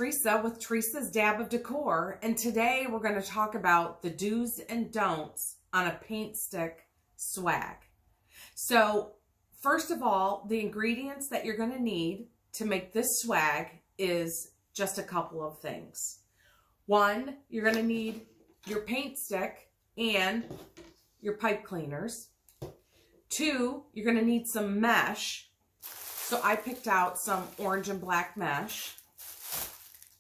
Teresa with Teresa's Dab of Decor, and today we're going to talk about the do's and don'ts on a paint stick swag. So first of all, the ingredients that you're going to need to make this swag is just a couple of things. One, you're going to need your paint stick and your pipe cleaners. Two, you're going to need some mesh. So I picked out some orange and black mesh.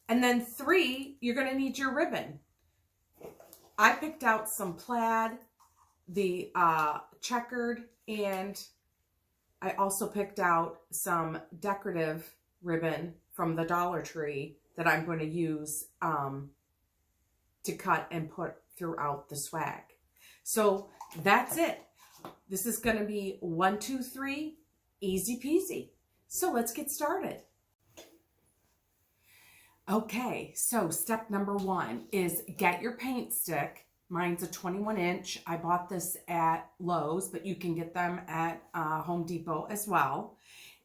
And then three, you're going to need your ribbon. I picked out some plaid, the checkered, and I also picked out some decorative ribbon from the Dollar Tree that I'm going to use to cut and put throughout the swag. So that's it. This is going to be 1, 2, 3, easy peasy. So let's get started. Okay, so step number 1 is get your paint stick. Mine's a 21 inch. I bought this at Lowe's, but you can get them at Home Depot as well.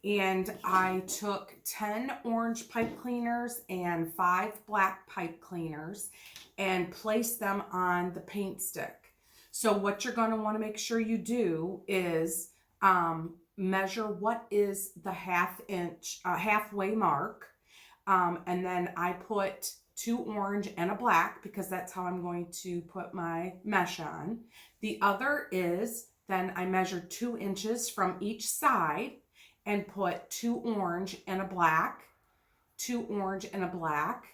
And I took 10 orange pipe cleaners and 5 black pipe cleaners and placed them on the paint stick. So what you're going to want to make sure you do is measure what is the halfway mark. And then I put 2 orange and a black because that's how I'm going to put my mesh on. The other is then I measured 2 inches from each side and put 2 orange and a black, 2 orange and a black.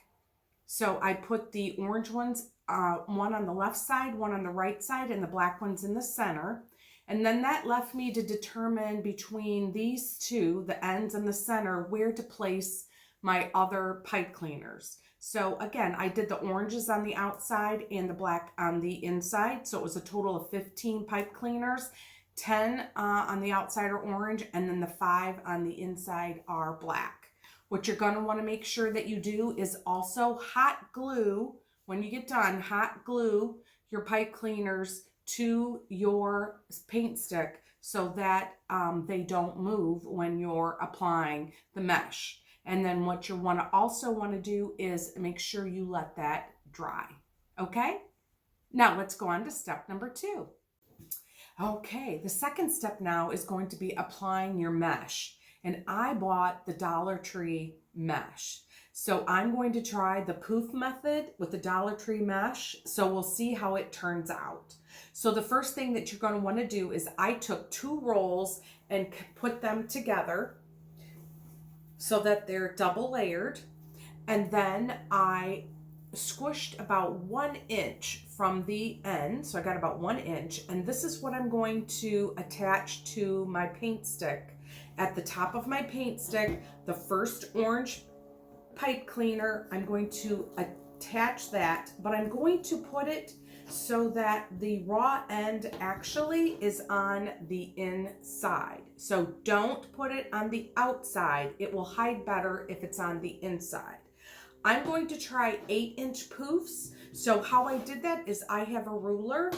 So I put the orange ones, one on the left side, one on the right side, and the black ones in the center. And then that left me to determine between these two, the ends and the center, where to place my other pipe cleaners. So again, I did the oranges on the outside and the black on the inside. So it was a total of 15 pipe cleaners. 10 on the outside are orange, and then the 5 on the inside are black. What you're going to want to make sure that you do is also hot glue, when you get done, hot glue your pipe cleaners to your paint stick so that they don't move when you're applying the mesh. And then what you also want to do is make sure you let that dry. Okay? Now let's go on to step number 2. Okay, the second step now is going to be applying your mesh. And I bought the Dollar Tree mesh. So I'm going to try the poof method with the Dollar Tree mesh. So we'll see how it turns out. So the first thing that you're going to want to do is I took 2 rolls and put them together so that they're double layered. And then I squished about 1 inch from the end. So I got about 1 inch. And this is what I'm going to attach to my paint stick. At the top of my paint stick, the first orange pipe cleaner, I'm going to attach that, but I'm going to put it so that the raw end actually is on the inside. So don't put it on the outside. It will hide better if it's on the inside. I'm going to try 8-inch poofs. So how I did that is I have a ruler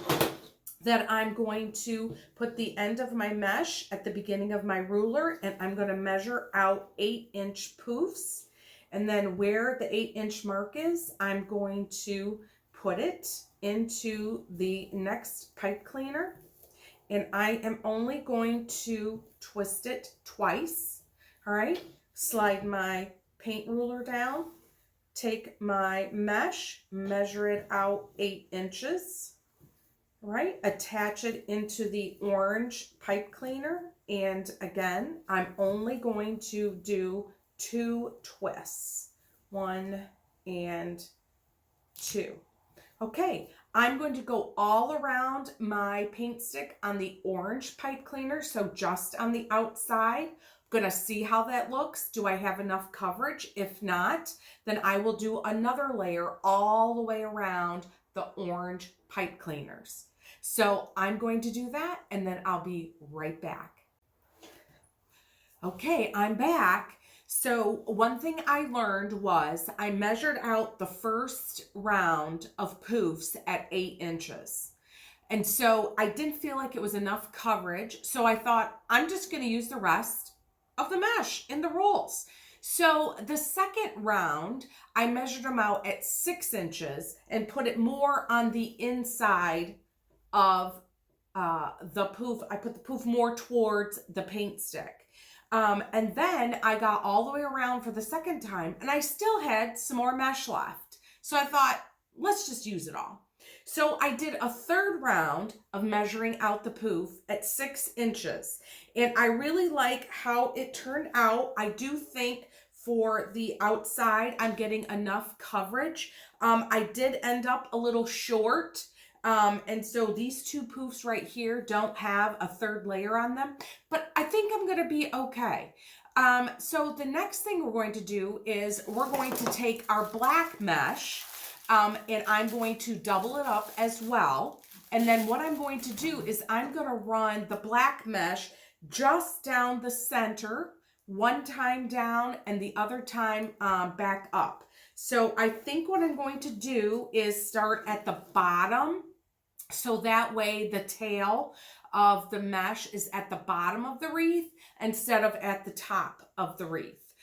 that I'm going to put the end of my mesh at the beginning of my ruler, and I'm going to measure out 8-inch poofs. And then where the 8-inch mark is, I'm going to put it into the next pipe cleaner. And I am only going to twist it twice. All right, slide my paint ruler down, take my mesh, measure it out 8 inches. All right, attach it into the orange pipe cleaner. And again, I'm only going to do 2 twists, 1 and 2. Okay, I'm going to go all around my paint stick on the orange pipe cleaner, so just on the outside. I'm going to see how that looks. Do I have enough coverage? If not, then I will do another layer all the way around the orange pipe cleaners. So I'm going to do that, and then I'll be right back. Okay, I'm back. So one thing I learned was I measured out the first round of poofs at 8 inches. And so I didn't feel like it was enough coverage. So I thought I'm just going to use the rest of the mesh in the rolls. So the second round, I measured them out at 6 inches and put it more on the inside of the poof. I put the poof more towards the paint stick. And then I got all the way around for the second time and I still had some more mesh left. So I thought, let's just use it all. So I did a third round of measuring out the poof at 6 inches. And I really like how it turned out. I do think for the outside, I'm getting enough coverage. I did end up a little short. And so these two poofs right here don't have a third layer on them, but I think I'm going to be okay. So the next thing we're going to do is we're going to take our black mesh, and I'm going to double it up as well. And then what I'm going to do is I'm going to run the black mesh just down the center, one time down and the other time back up. So I think what I'm going to do is start at the bottom. So that way the tail of the mesh is at the bottom of the wreath instead of at the top of the wreath.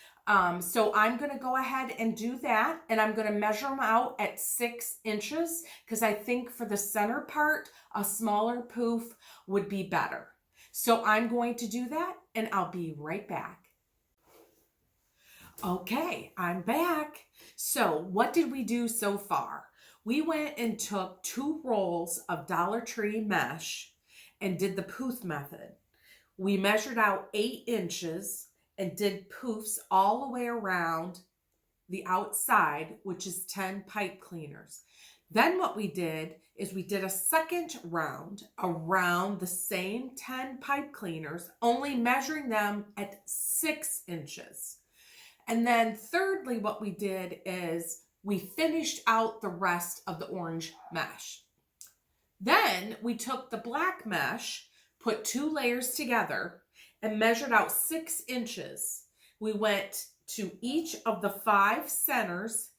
So I'm going to go ahead and do that, and I'm going to measure them out at 6 inches because I think for the center part, a smaller poof would be better. So I'm going to do that, and I'll be right back. Okay, I'm back. So what did we do so far? We went and took 2 rolls of Dollar Tree mesh and did the poof method. We measured out 8 inches and did poofs all the way around the outside, which is 10 pipe cleaners. Then what we did is we did a second round around the same 10 pipe cleaners, only measuring them at 6 inches. And then thirdly, what we did is we finished out the rest of the orange mesh. Then we took the black mesh, put 2 layers together, and measured out 6 inches. We went to each of the 5 centers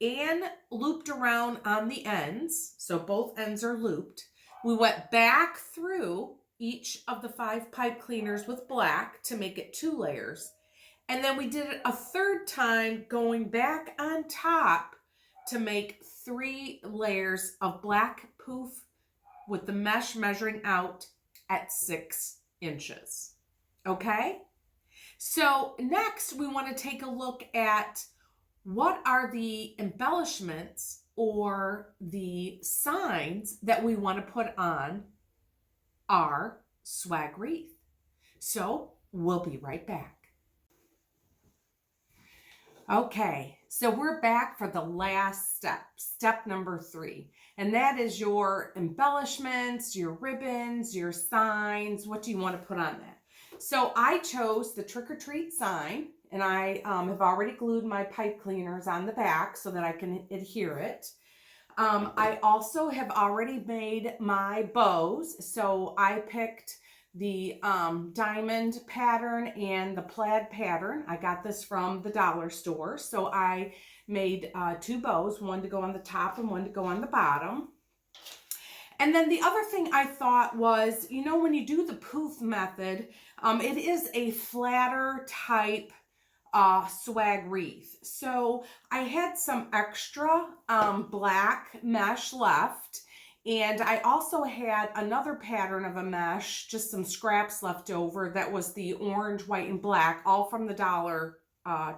and looped around on the ends. So both ends are looped. We went back through each of the 5 pipe cleaners with black to make it 2 layers. And then we did it a third time going back on top to make 3 layers of black poof with the mesh measuring out at 6 inches. Okay? So next we want to take a look at what are the embellishments or the signs that we want to put on our swag wreath. So we'll be right back. Okay, so we're back for the last step, step number 3, and that is your embellishments, your ribbons, your signs. What do you want to put on that? So I chose the trick or treat sign, and I have already glued my pipe cleaners on the back so that I can adhere it. I also have already made my bows, so I picked the diamond pattern and the plaid pattern. I got this from the dollar store. So I made 2 bows, one to go on the top and one to go on the bottom. And then the other thing I thought was, you know, when you do the poof method, it is a flatter type swag wreath. So I had some extra black mesh left. And I also had another pattern of a mesh, just some scraps left over. That was the orange, white, and black, all from the Dollar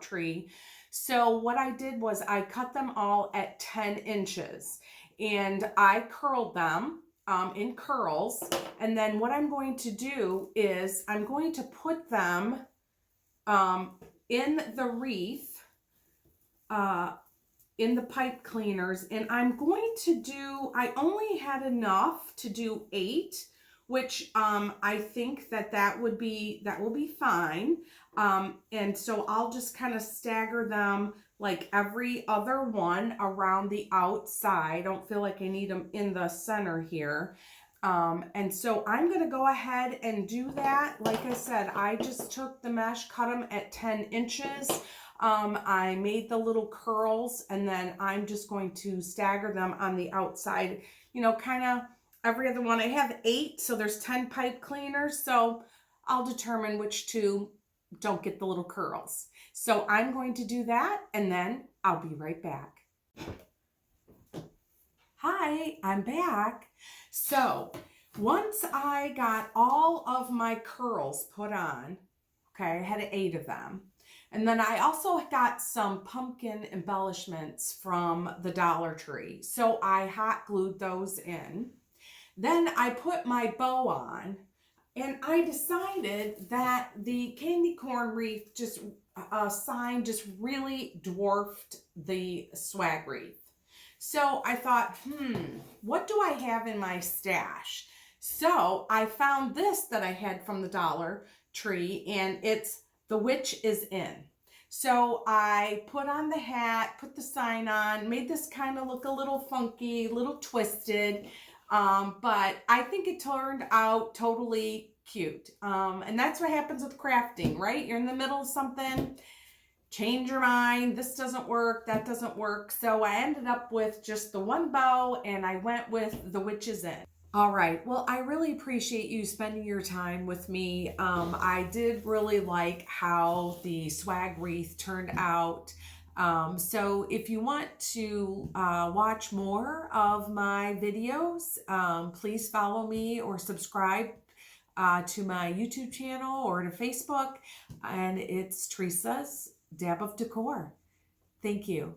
Tree. So what I did was I cut them all at 10 inches. And I curled them in curls. And then what I'm going to do is I'm going to put them in the wreath, in the pipe cleaners, and I'm going to do, I only had enough to do 8, which I think that will be fine. And so I'll just kind of stagger them like every other one around the outside. I don't feel like I need them in the center here. And so I'm going to go ahead and do that. Like I said, I just took the mesh, cut them at 10 inches. I made the little curls, and then I'm just going to stagger them on the outside, you know, kind of every other one. I have 8, so there's 10 pipe cleaners, so I'll determine which 2 don't get the little curls. So I'm going to do that and then I'll be right back. Hi, I'm back. So once I got all of my curls put on, okay, I had 8 of them. And then I also got some pumpkin embellishments from the Dollar Tree. So I hot glued those in. Then I put my bow on, and I decided that the candy corn wreath sign just really dwarfed the swag wreath. So I thought, what do I have in my stash? So I found this that I had from the Dollar Tree, and it's The Witch is In. So I put on the hat, put the sign on, made this kind of look a little funky, a little twisted, but I think it turned out totally cute. And that's what happens with crafting, right? You're in the middle of something, change your mind, this doesn't work, that doesn't work. So I ended up with just the one bow, and I went with The Witch is In. All right, well, I really appreciate you spending your time with me. I did really like how the swag wreath turned out. So if you want to watch more of my videos, please follow me or subscribe to my YouTube channel or to Facebook. And it's Teresa's Dab of Decor. Thank you.